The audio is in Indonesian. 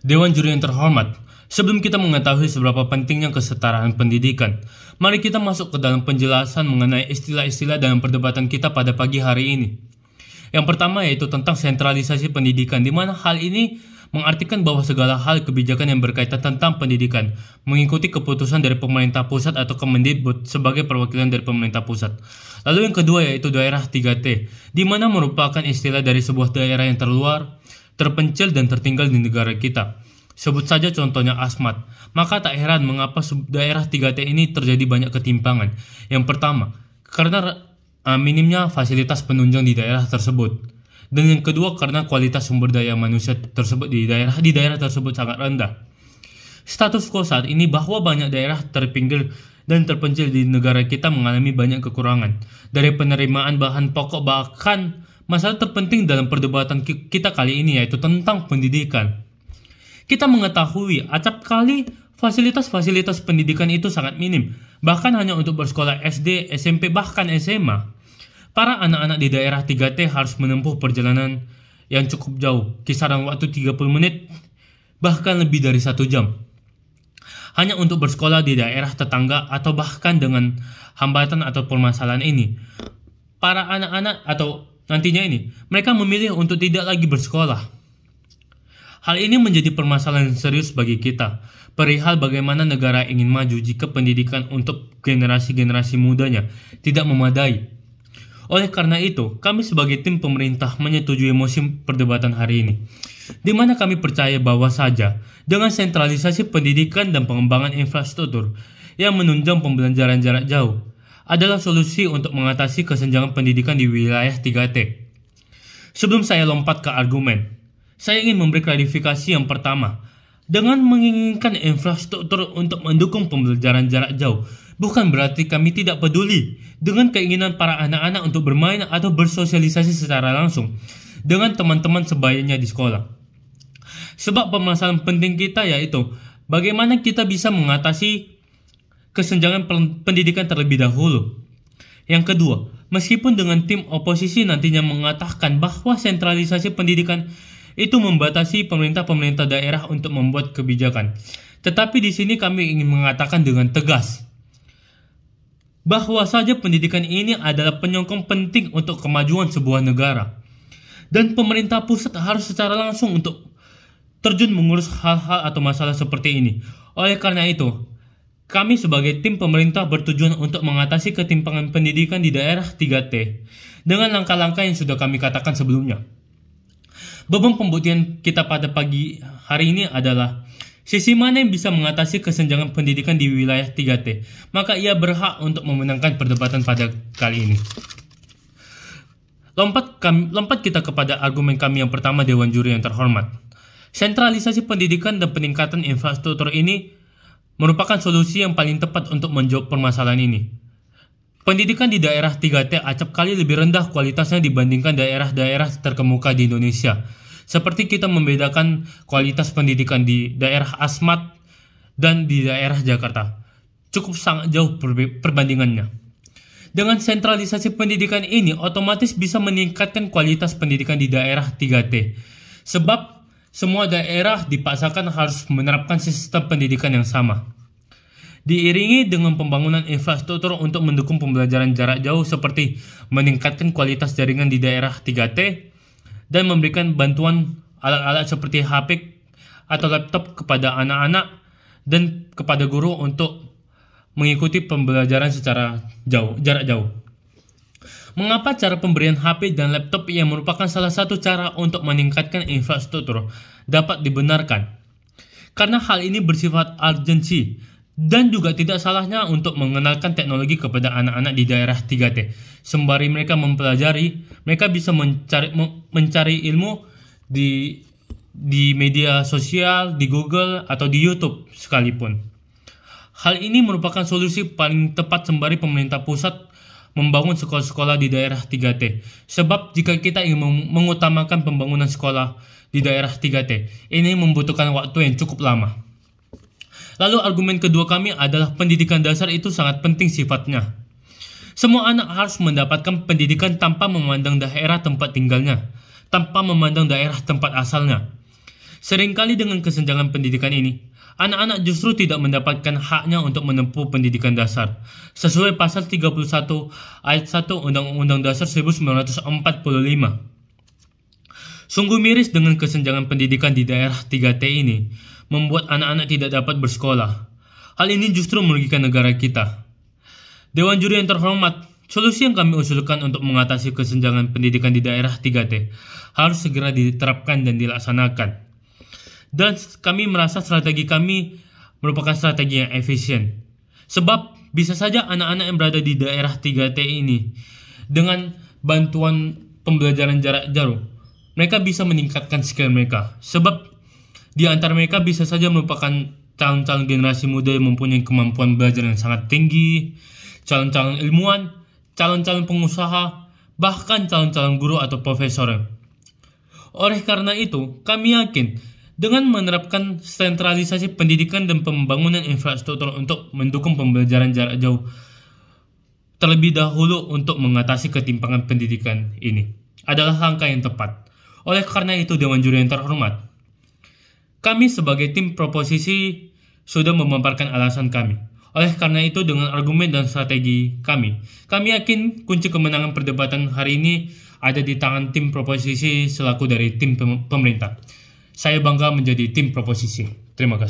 Dewan Juri yang terhormat, sebelum kita mengetahui seberapa pentingnya kesetaraan pendidikan, mari kita masuk ke dalam penjelasan mengenai istilah-istilah dalam perdebatan kita pada pagi hari ini. Yang pertama yaitu tentang sentralisasi pendidikan, di mana hal ini mengartikan bahwa segala hal kebijakan yang berkaitan tentang pendidikan mengikuti keputusan dari pemerintah pusat atau Kemendikbud sebagai perwakilan dari pemerintah pusat. Lalu yang kedua yaitu daerah 3T, di mana merupakan istilah dari sebuah daerah yang terluar, terpencil dan tertinggal di negara kita. Sebut saja contohnya Asmat. Maka tak heran mengapa daerah 3T ini terjadi banyak ketimpangan. Yang pertama, karena minimnya fasilitas penunjang di daerah tersebut. Dan yang kedua karena kualitas sumber daya manusia tersebut di daerah tersebut sangat rendah. Status quo saat ini bahwa banyak daerah terpinggir dan terpencil di negara kita mengalami banyak kekurangan. Dari penerimaan bahan pokok, bahkan masalah terpenting dalam perdebatan kita kali ini yaitu tentang pendidikan. Kita mengetahui acap kali fasilitas-fasilitas pendidikan itu sangat minim, bahkan hanya untuk bersekolah SD, SMP, bahkan SMA. Para anak-anak di daerah 3T harus menempuh perjalanan yang cukup jauh, kisaran waktu 30 menit, bahkan lebih dari 1 jam. Hanya untuk bersekolah di daerah tetangga atau bahkan dengan hambatan atau permasalahan ini. Para anak-anak atau nantinya ini, mereka memilih untuk tidak lagi bersekolah. Hal ini menjadi permasalahan serius bagi kita, perihal bagaimana negara ingin maju jika pendidikan untuk generasi-generasi mudanya tidak memadai. Oleh karena itu, kami sebagai tim pemerintah menyetujui musim perdebatan hari ini, di mana kami percaya bahwa saja dengan sentralisasi pendidikan dan pengembangan infrastruktur yang menunjang pembelajaran jarak jauh adalah solusi untuk mengatasi kesenjangan pendidikan di wilayah 3T. Sebelum saya lompat ke argumen, saya ingin memberi klarifikasi yang pertama. Dengan menginginkan infrastruktur untuk mendukung pembelajaran jarak jauh, bukan berarti kami tidak peduli dengan keinginan para anak-anak untuk bermain atau bersosialisasi secara langsung dengan teman-teman sebayanya di sekolah. Sebab permasalahan penting kita yaitu bagaimana kita bisa mengatasi kesenjangan pendidikan terlebih dahulu. Yang kedua, meskipun dengan tim oposisi nantinya mengatakan bahwa sentralisasi pendidikan itu membatasi pemerintah-pemerintah daerah untuk membuat kebijakan. Tetapi di sini kami ingin mengatakan dengan tegas bahwa saja pendidikan ini adalah penyokong penting untuk kemajuan sebuah negara. Dan pemerintah pusat harus secara langsung untuk terjun mengurus hal-hal atau masalah seperti ini. Oleh karena itu, kami sebagai tim pemerintah bertujuan untuk mengatasi ketimpangan pendidikan di daerah 3T dengan langkah-langkah yang sudah kami katakan sebelumnya. Beban pembuktian kita pada pagi hari ini adalah sisi mana yang bisa mengatasi kesenjangan pendidikan di wilayah 3T, maka ia berhak untuk memenangkan perdebatan pada kali ini. Lompat kita kepada argumen kami yang pertama, Dewan Juri yang terhormat. Sentralisasi pendidikan dan peningkatan infrastruktur ini merupakan solusi yang paling tepat untuk menjawab permasalahan ini. Pendidikan di daerah 3T acap kali lebih rendah kualitasnya dibandingkan daerah-daerah terkemuka di Indonesia. Seperti kita membedakan kualitas pendidikan di daerah Asmat dan di daerah Jakarta. Cukup sangat jauh perbandingannya. Dengan sentralisasi pendidikan ini otomatis bisa meningkatkan kualitas pendidikan di daerah 3T. Sebab semua daerah dipaksakan harus menerapkan sistem pendidikan yang sama. Diiringi dengan pembangunan infrastruktur untuk mendukung pembelajaran jarak jauh seperti meningkatkan kualitas jaringan di daerah 3T dan memberikan bantuan alat-alat seperti HP atau laptop kepada anak-anak dan kepada guru untuk mengikuti pembelajaran secara jarak jauh. Mengapa cara pemberian HP dan laptop yang merupakan salah satu cara untuk meningkatkan infrastruktur dapat dibenarkan? Karena hal ini bersifat urgensi dan juga tidak salahnya untuk mengenalkan teknologi kepada anak-anak di daerah 3T. Sembari mereka mempelajari, mereka bisa mencari ilmu di media sosial, di Google, atau di YouTube sekalipun. Hal ini merupakan solusi paling tepat sembari pemerintah pusat membangun sekolah-sekolah di daerah 3T. Sebab jika kita ingin mengutamakan pembangunan sekolah di daerah 3T, ini membutuhkan waktu yang cukup lama. Lalu argumen kedua kami adalah pendidikan dasar itu sangat penting sifatnya. Semua anak harus mendapatkan pendidikan tanpa memandang daerah tempat tinggalnya, tanpa memandang daerah tempat asalnya. Seringkali dengan kesenjangan pendidikan ini, anak-anak justru tidak mendapatkan haknya untuk menempuh pendidikan dasar, sesuai pasal 31 ayat 1 Undang-Undang Dasar 1945. Sungguh miris dengan kesenjangan pendidikan di daerah 3T ini, membuat anak-anak tidak dapat bersekolah. Hal ini justru merugikan negara kita. Dewan Juri yang terhormat, solusi yang kami usulkan untuk mengatasi kesenjangan pendidikan di daerah 3T harus segera diterapkan dan dilaksanakan. Dan kami merasa strategi kami merupakan strategi yang efisien. Sebab bisa saja anak-anak yang berada di daerah 3T ini, dengan bantuan pembelajaran jarak jauh, mereka bisa meningkatkan skill mereka. Sebab di antara mereka bisa saja merupakan calon-calon generasi muda yang mempunyai kemampuan belajar yang sangat tinggi, calon-calon ilmuwan, calon-calon pengusaha, bahkan calon-calon guru atau profesor. Oleh karena itu, kami yakin dengan menerapkan sentralisasi pendidikan dan pembangunan infrastruktur untuk mendukung pembelajaran jarak jauh terlebih dahulu untuk mengatasi ketimpangan pendidikan ini adalah langkah yang tepat. Oleh karena itu, Dewan Juri yang terhormat, kami sebagai tim proposisi sudah memaparkan alasan kami. Oleh karena itu, dengan argumen dan strategi kami yakin kunci kemenangan perdebatan hari ini ada di tangan tim proposisi selaku dari tim pemerintah. Saya bangga menjadi tim proposisi. Terima kasih.